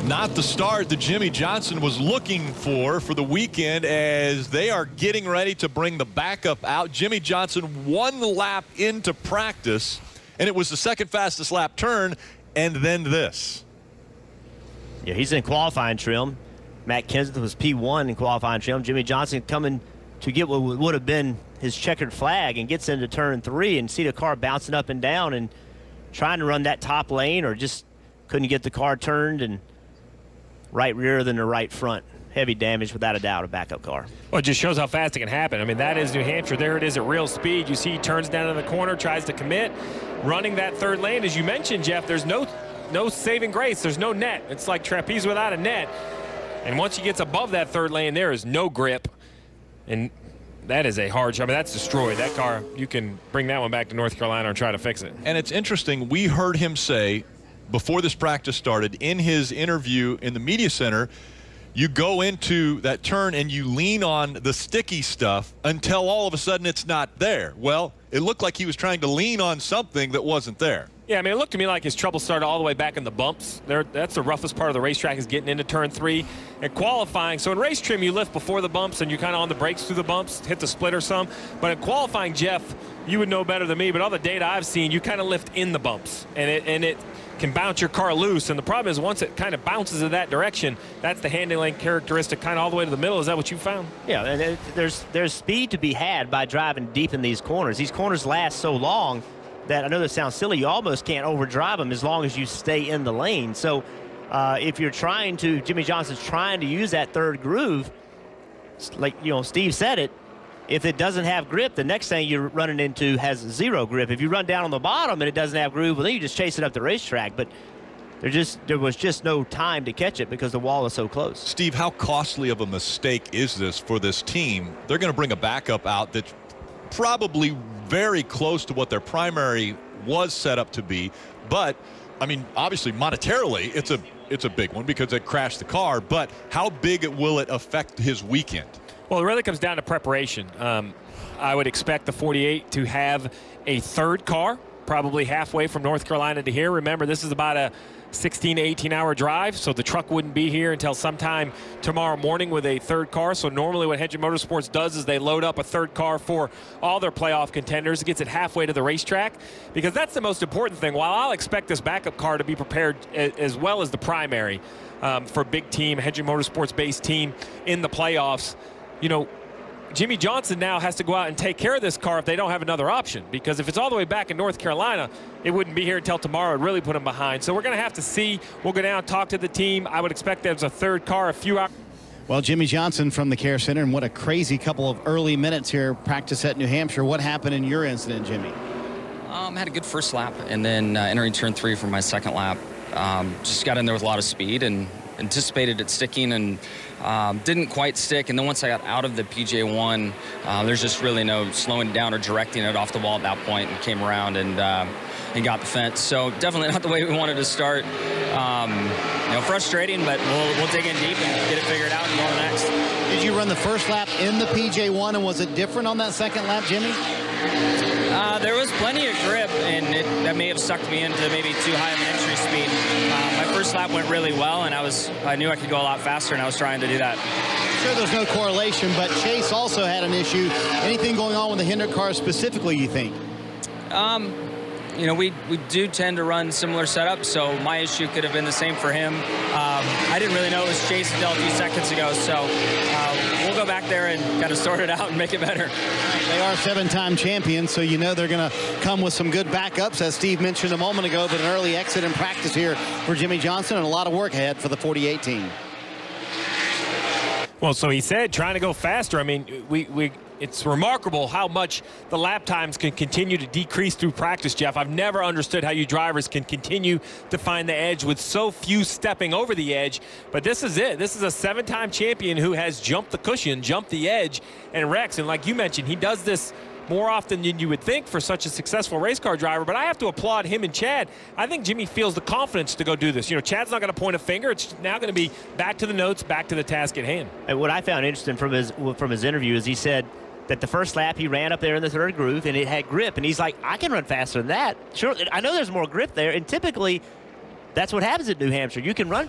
Not the start that Jimmie Johnson was looking for the weekend, as they are getting ready to bring the backup out. Jimmie Johnson 1 lap into practice, and it was the second fastest lap turn, and then this. Yeah, he's in qualifying trim. Matt Kenseth was P1 in qualifying trim. Jimmie Johnson coming to get what would have been his checkered flag and gets into turn 3 and see the car bouncing up and down and trying to run that top lane, or just couldn't get the car turned, and right rear than the right front. Heavy damage, without a doubt, a backup car. Well, it just shows how fast it can happen. I mean, that is New Hampshire. There it is at real speed. You see he turns down in the corner, tries to commit. Running that third lane, as you mentioned, Jeff, there's no saving grace. There's no net. It's like trapeze without a net. And once he gets above that third lane, there is no grip. And that is a hard shot. I mean, that's destroyed. That car, you can bring that one back to North Carolina and try to fix it. And it's interesting, we heard him say before this practice started, in his interview in the media center, you go into that turn and you lean on the sticky stuff until all of a sudden it's not there. Well, it looked like he was trying to lean on something that wasn't there. Yeah, I mean, it looked to me like his trouble started all the way back in the bumps. That's the roughest part of the racetrack, is getting into turn 3 and qualifying. So in race trim, you lift before the bumps and you're kind of on the brakes through the bumps, hit the splitter some. But in qualifying, Jeff, you would know better than me, but all the data I've seen, you kind of lift in the bumps, and it can bounce your car loose. And the problem is, once it kind of bounces in that direction, that's the handling characteristic kind of all the way to the middle. Is that what you found? Yeah, and there's speed to be had by driving deep in these corners. These corners last so long that, I know this sounds silly, you almost can't overdrive them as long as you stay in the lane. So if you're trying to, Jimmie Johnson's trying to use that third groove, like, you know, Steve said it, if it doesn't have grip, the next thing you're running into has 0 grip. If you run down on the bottom and it doesn't have groove, well, then you just chase it up the racetrack. But there was just no time to catch it because the wall is so close. Steve, how costly of a mistake is this for this team? They're going to bring a backup out that's probably very close to what their primary was set up to be. But, I mean, obviously, monetarily, it's a big one because it crashed the car. But how big will it affect his weekend? Well, it really comes down to preparation. I would expect the 48 to have a third car, probably halfway from North Carolina to here. Remember, this is about a 16 to 18-hour drive, so the truck wouldn't be here until sometime tomorrow morning with a third car. So normally what Hampshire Motorsports does is they load up a third car for all their playoff contenders. It gets it halfway to the racetrack, because that's the most important thing. While I'll expect this backup car to be prepared as well as the primary for a big team, Hampshire Motorsports-based team in the playoffs, you know, Jimmie Johnson now has to go out and take care of this car if they don't have another option, because if it's all the way back in North Carolina, it wouldn't be here until tomorrow. It'd really put them behind. So we're going to have to see. We'll go down and talk to the team. I would expect there's a third car a few hours. Well, Jimmie Johnson from the Care Center, and what a crazy couple of early minutes here, practice at New Hampshire. What happened in your incident, Jimmie? Had a good first lap, and then entering turn 3 for my second lap. Just got in there with a lot of speed and anticipated it sticking, and didn't quite stick. And then once I got out of the PJ1, there's just really no slowing down or directing it off the wall at that point, and came around and got the fence. So definitely not the way we wanted to start. You know, frustrating, but we'll dig in deep and get it figured out and go on next. Did you run the first lap in the PJ1, and was it different on that second lap, Jimmie? There was plenty of grip, and that may have sucked me into maybe too high of an entry speed. My first lap went really well, and I knew I could go a lot faster, and I was trying to do that. Sure, there's no correlation, but Chase also had an issue. Anything going on with the Hendrick car specifically, you think? You know, we do tend to run similar setups, so my issue could have been the same for him. I didn't really know it was Chase until a few seconds ago, so we'll go back there and kind of sort it out and make it better. They are 7-time champions, so you know they're going to come with some good backups, as Steve mentioned a moment ago, but an early exit in practice here for Jimmie Johnson, and a lot of work ahead for the 48 team. Well, so he said trying to go faster. I mean, it's remarkable how much the lap times can continue to decrease through practice, Jeff. I've never understood how you drivers can continue to find the edge with so few stepping over the edge. But this is it. This is a 7-time champion who has jumped the cushion, jumped the edge, and wrecks. And like you mentioned, he does this more often than you would think for such a successful race car driver. But I have to applaud him and Chad. I think Jimmie feels the confidence to go do this. You know, Chad's not going to point a finger. It's now going to be back to the notes, back to the task at hand. And what I found interesting from his interview is he said that the first lap he ran up there in the third groove and it had grip, and he's like, I can run faster than that. Sure, I know there's more grip there, and typically that's what happens at New Hampshire. You can run